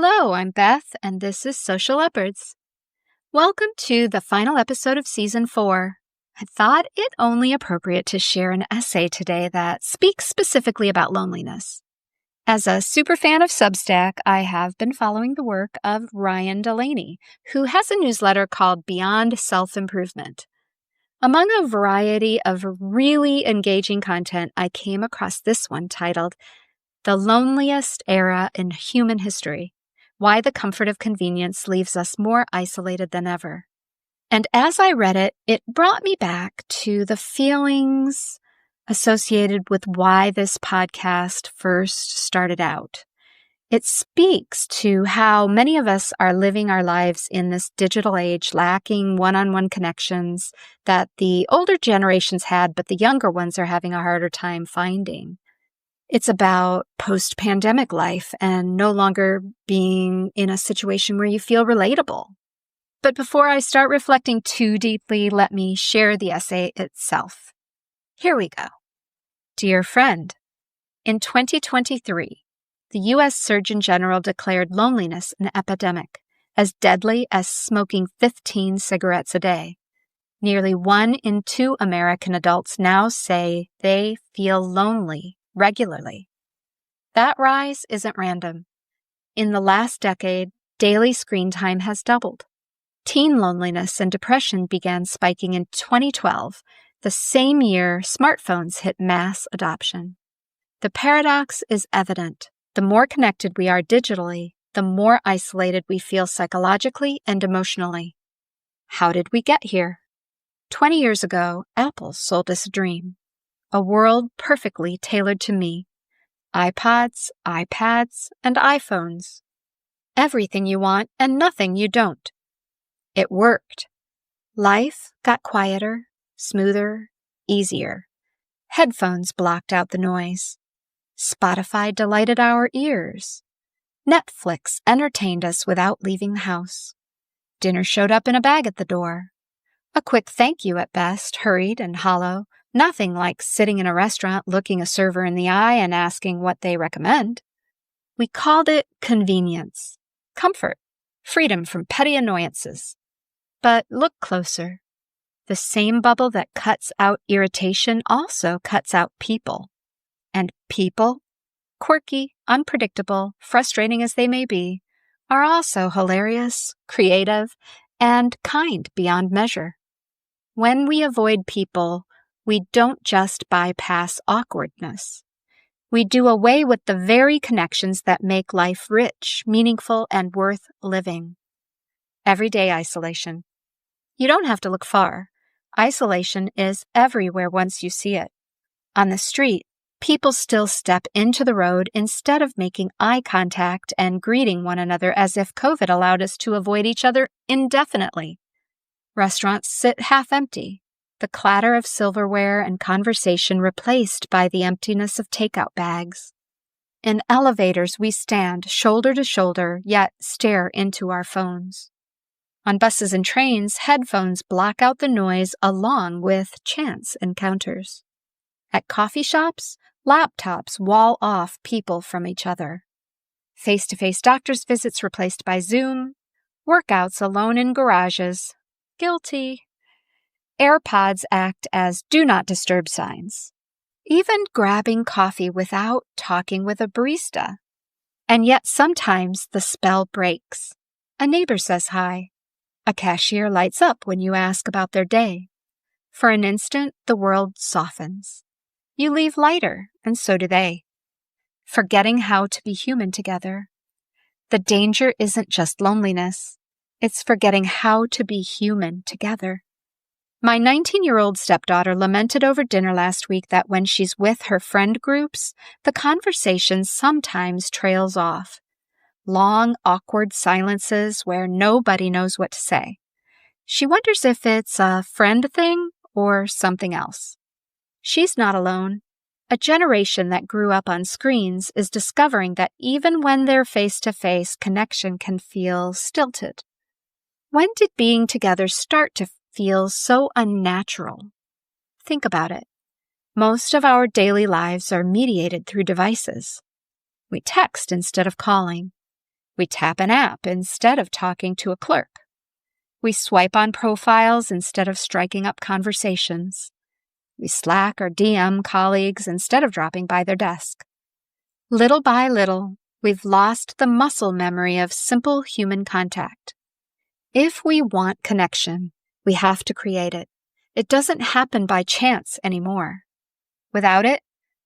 Hello, I'm Beth, and this is Social Leopards. Welcome to the final episode of Season 4. I thought it only appropriate to share an essay today that speaks specifically about loneliness. As a superfan of Substack, I have been following the work of Ryan Delaney, who has a newsletter called Beyond Self-Improvement. Among a variety of really engaging content, I came across this one titled The Loneliest Era in Human History: Why the Comfort of Convenience Leaves Us More Isolated Than Ever. And as I read it, it brought me back to the feelings associated with why this podcast first started out. It speaks to how many of us are living our lives in this digital age, lacking one-on-one connections that the older generations had, but the younger ones are having a harder time finding. It's about post-pandemic life and no longer being in a situation where you feel relatable. But before I start reflecting too deeply, let me share the essay itself. Here we go. Dear friend, in 2023, the U.S. Surgeon General declared loneliness an epidemic, as deadly as smoking 15 cigarettes a day. Nearly 1 in 2 American adults now say they feel lonely regularly. That rise isn't random. In the last decade, daily screen time has doubled. Teen loneliness and depression began spiking in 2012, the same year smartphones hit mass adoption. The paradox is evident. The more connected we are digitally, the more isolated we feel psychologically and emotionally. How did we get here? 20 years ago, Apple sold us a dream. A world perfectly tailored to me. iPods, iPads, and iPhones. Everything you want and nothing you don't. It worked. Life got quieter, smoother, easier. Headphones blocked out the noise. Spotify delighted our ears. Netflix entertained us without leaving the house. Dinner showed up in a bag at the door. A quick thank you at best, hurried and hollow. Nothing like sitting in a restaurant looking a server in the eye and asking what they recommend. We called it convenience, comfort, freedom from petty annoyances. But look closer. The same bubble that cuts out irritation also cuts out people. And people, quirky, unpredictable, frustrating as they may be, are also hilarious, creative, and kind beyond measure. When we avoid people, we don't just bypass awkwardness. We do away with the very connections that make life rich, meaningful, and worth living. Everyday isolation. You don't have to look far. Isolation is everywhere once you see it. On the street, people still step into the road instead of making eye contact and greeting one another as if COVID allowed us to avoid each other indefinitely. Restaurants sit half empty. The clatter of silverware and conversation replaced by the emptiness of takeout bags. In elevators, we stand shoulder to shoulder, yet stare into our phones. On buses and trains, headphones block out the noise along with chance encounters. At coffee shops, laptops wall off people from each other. Face-to-face doctor's visits replaced by Zoom. Workouts alone in garages. Guilty. AirPods act as do not disturb signs. Even grabbing coffee without talking with a barista. And yet sometimes the spell breaks. A neighbor says hi. A cashier lights up when you ask about their day. For an instant, the world softens. You leave lighter, and so do they. Forgetting how to be human together. The danger isn't just loneliness. It's forgetting how to be human together. My 19-year-old stepdaughter lamented over dinner last week that when she's with her friend groups, the conversation sometimes trails off. Long, awkward silences where nobody knows what to say. She wonders if it's a friend thing or something else. She's not alone. A generation that grew up on screens is discovering that even when they're face-to-face, connection can feel stilted. When did being together start to feel so unnatural? Think about it. Most of our daily lives are mediated through devices. We text instead of calling. We tap an app instead of talking to a clerk. We swipe on profiles instead of striking up conversations. We Slack or DM colleagues instead of dropping by their desk. Little by little, we've lost the muscle memory of simple human contact. If we want connection, we have to create it. It doesn't happen by chance anymore. Without it,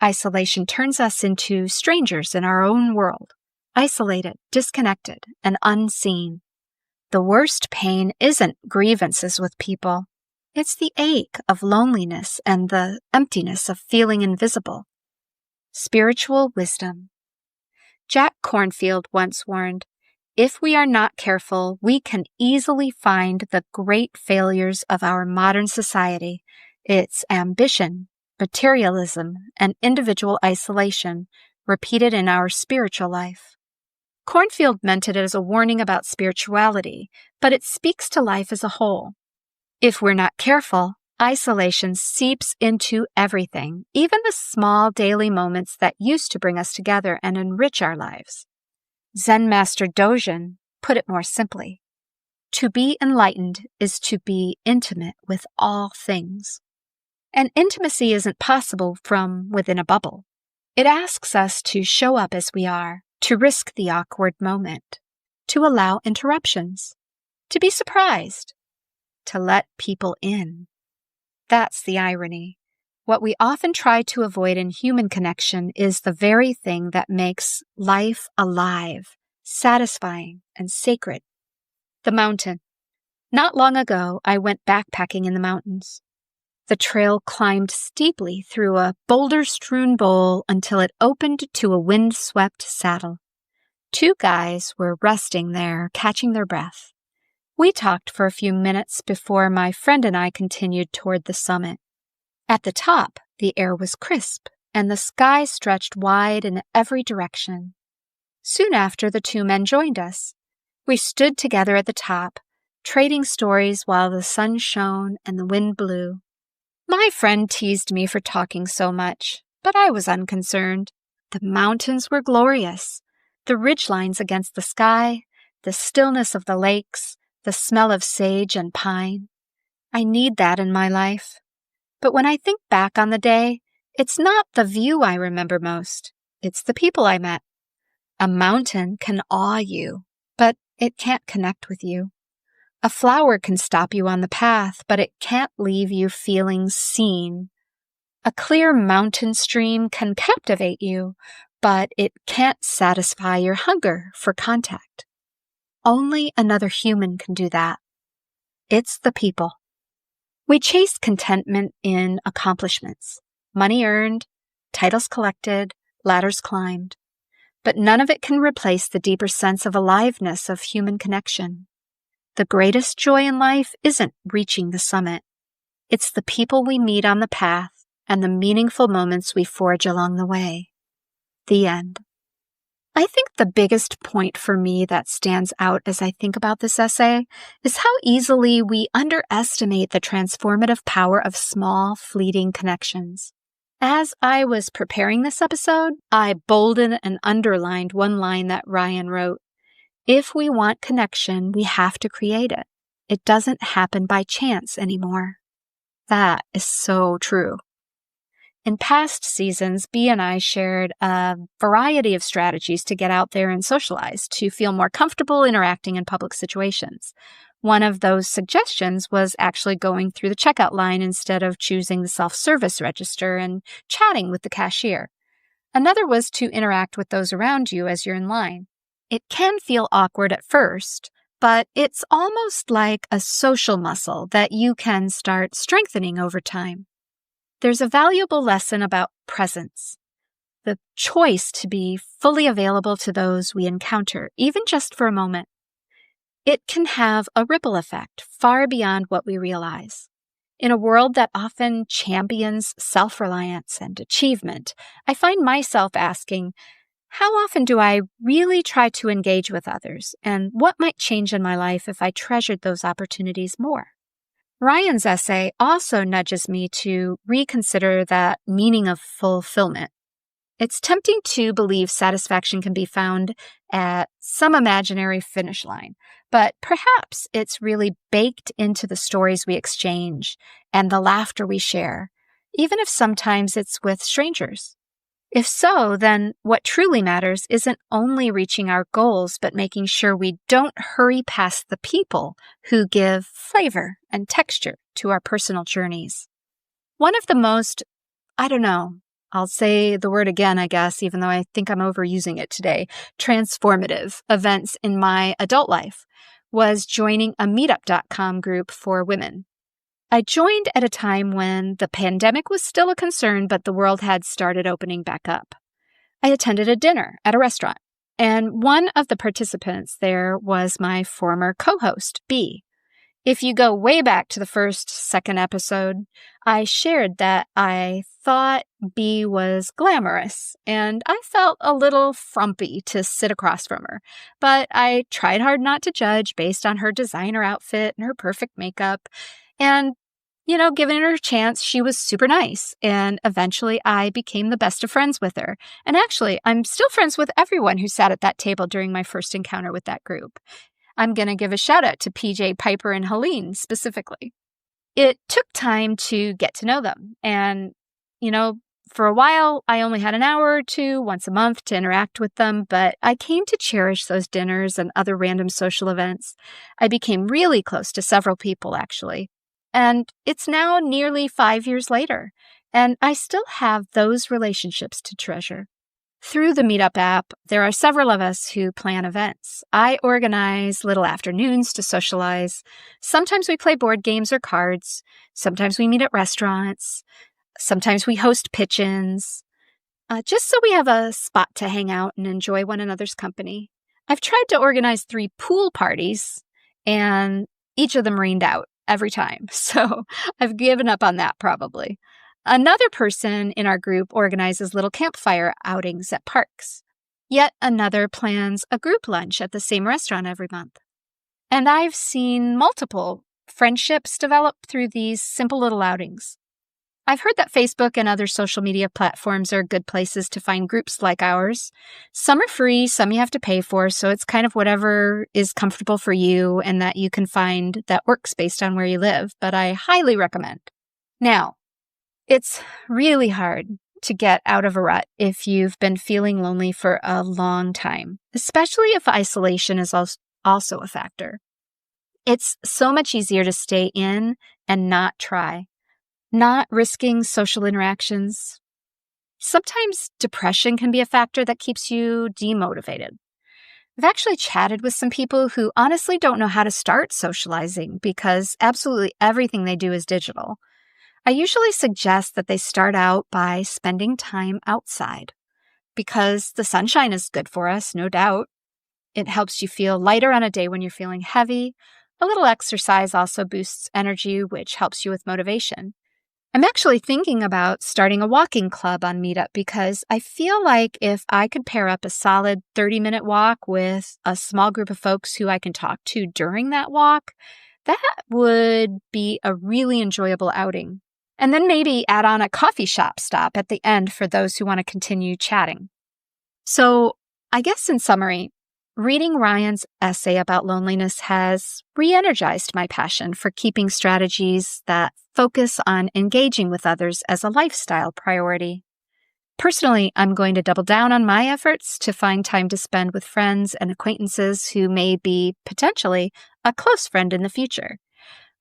isolation turns us into strangers in our own world, isolated, disconnected, and unseen. The worst pain isn't grievances with people. It's the ache of loneliness and the emptiness of feeling invisible. Spiritual wisdom. Jack Kornfield once warned, "If we are not careful, we can easily find the great failures of our modern society, its ambition, materialism, and individual isolation, repeated in our spiritual life." Kornfield meant it as a warning about spirituality, but it speaks to life as a whole. If we're not careful, isolation seeps into everything, even the small daily moments that used to bring us together and enrich our lives. Zen master Dogen put it more simply. To be enlightened is to be intimate with all things. And intimacy isn't possible from within a bubble. It asks us to show up as we are, to risk the awkward moment, to allow interruptions, to be surprised, to let people in. That's the irony. What we often try to avoid in human connection is the very thing that makes life alive, satisfying, and sacred. The mountain. Not long ago, I went backpacking in the mountains. The trail climbed steeply through a boulder-strewn bowl until it opened to a wind-swept saddle. 2 guys were resting there, catching their breath. We talked for a few minutes before my friend and I continued toward the summit. At the top, the air was crisp, and the sky stretched wide in every direction. Soon after, the 2 men joined us. We stood together at the top, trading stories while the sun shone and the wind blew. My friend teased me for talking so much, but I was unconcerned. The mountains were glorious. The ridgelines against the sky, the stillness of the lakes, the smell of sage and pine. I need that in my life. But when I think back on the day, it's not the view I remember most. It's the people I met. A mountain can awe you, but it can't connect with you. A flower can stop you on the path, but it can't leave you feeling seen. A clear mountain stream can captivate you, but it can't satisfy your hunger for contact. Only another human can do that. It's the people. We chase contentment in accomplishments, money earned, titles collected, ladders climbed, but none of it can replace the deeper sense of aliveness of human connection. The greatest joy in life isn't reaching the summit. It's the people we meet on the path and the meaningful moments we forge along the way. The end. I think the biggest point for me that stands out as I think about this essay is how easily we underestimate the transformative power of small, fleeting connections. As I was preparing this episode, I bolded and underlined one line that Ryan wrote. If we want connection, we have to create it. It doesn't happen by chance anymore. That is so true. In past seasons, Bea and I shared a variety of strategies to get out there and socialize, to feel more comfortable interacting in public situations. One of those suggestions was actually going through the checkout line instead of choosing the self-service register and chatting with the cashier. Another was to interact with those around you as you're in line. It can feel awkward at first, but it's almost like a social muscle that you can start strengthening over time. There's a valuable lesson about presence, the choice to be fully available to those we encounter, even just for a moment. It can have a ripple effect far beyond what we realize. In a world that often champions self-reliance and achievement, I find myself asking, how often do I really try to engage with others, and what might change in my life if I treasured those opportunities more? Ryan's essay also nudges me to reconsider that meaning of fulfillment. It's tempting to believe satisfaction can be found at some imaginary finish line, but perhaps it's really baked into the stories we exchange and the laughter we share, even if sometimes it's with strangers. If so, then what truly matters isn't only reaching our goals, but making sure we don't hurry past the people who give flavor and texture to our personal journeys. One of the most, I'll say the word again, I guess, even though I think I'm overusing it today, transformative events in my adult life was joining a Meetup.com group for women. I joined at a time when the pandemic was still a concern, but the world had started opening back up. I attended a dinner at a restaurant, and one of the participants there was my former co-host, B. If you go way back to the second episode, I shared that I thought B was glamorous, and I felt a little frumpy to sit across from her. But I tried hard not to judge based on her designer outfit and her perfect makeup. And, given her a chance, she was super nice. And eventually I became the best of friends with her. And actually, I'm still friends with everyone who sat at that table during my first encounter with that group. I'm going to give a shout out to PJ, Piper, and Helene specifically. It took time to get to know them. And, for a while, I only had an hour or two once a month to interact with them, but I came to cherish those dinners and other random social events. I became really close to several people, actually. And it's now nearly 5 years later, and I still have those relationships to treasure. Through the Meetup app, there are several of us who plan events. I organize little afternoons to socialize. Sometimes we play board games or cards. Sometimes we meet at restaurants. Sometimes we host pitch-ins, just so we have a spot to hang out and enjoy one another's company. I've tried to organize 3 pool parties, and each of them rained out every time, so I've given up on that probably. Another person in our group organizes little campfire outings at parks. Yet another plans a group lunch at the same restaurant every month. And I've seen multiple friendships develop through these simple little outings. I've heard that Facebook and other social media platforms are good places to find groups like ours. Some are free, some you have to pay for, so it's kind of whatever is comfortable for you and that you can find that works based on where you live, but I highly recommend. Now, it's really hard to get out of a rut if you've been feeling lonely for a long time, especially if isolation is also a factor. It's so much easier to stay in and not try. Not risking social interactions. Sometimes depression can be a factor that keeps you demotivated. I've actually chatted with some people who honestly don't know how to start socializing because absolutely everything they do is digital. I usually suggest that they start out by spending time outside because the sunshine is good for us, no doubt. It helps you feel lighter on a day when you're feeling heavy. A little exercise also boosts energy, which helps you with motivation. I'm actually thinking about starting a walking club on Meetup because I feel like if I could pair up a solid 30-minute walk with a small group of folks who I can talk to during that walk, that would be a really enjoyable outing. And then maybe add on a coffee shop stop at the end for those who want to continue chatting. So I guess in summary, reading Ryan's essay about loneliness has re-energized my passion for keeping strategies that focus on engaging with others as a lifestyle priority. Personally, I'm going to double down on my efforts to find time to spend with friends and acquaintances who may be potentially a close friend in the future.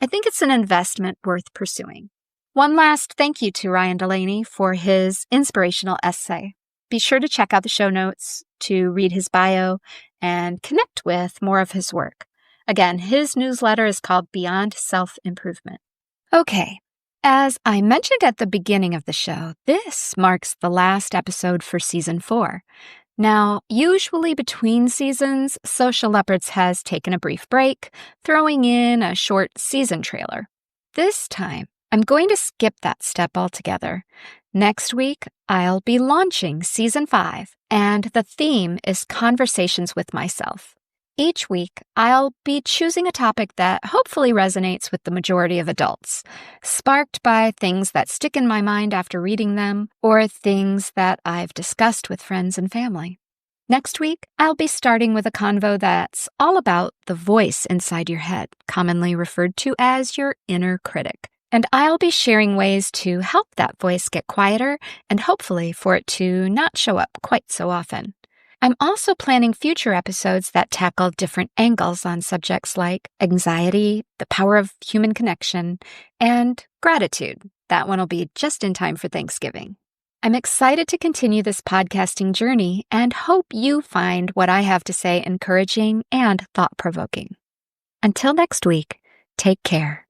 I think it's an investment worth pursuing. One last thank you to Ryan Delaney for his inspirational essay. Be sure to check out the show notes to read his bio and connect with more of his work. Again, his newsletter is called Beyond Self-Improvement. Okay, as I mentioned at the beginning of the show, this marks the last episode for Season 4. Now, usually between seasons, Social Leopards has taken a brief break, throwing in a short season trailer. This time, I'm going to skip that step altogether. Next week, I'll be launching Season 5, and the theme is Conversations with Myself. Each week, I'll be choosing a topic that hopefully resonates with the majority of adults, sparked by things that stick in my mind after reading them or things that I've discussed with friends and family. Next week, I'll be starting with a convo that's all about the voice inside your head, commonly referred to as your inner critic. And I'll be sharing ways to help that voice get quieter and hopefully for it to not show up quite so often. I'm also planning future episodes that tackle different angles on subjects like anxiety, the power of human connection, and gratitude. That one will be just in time for Thanksgiving. I'm excited to continue this podcasting journey and hope you find what I have to say encouraging and thought-provoking. Until next week, take care.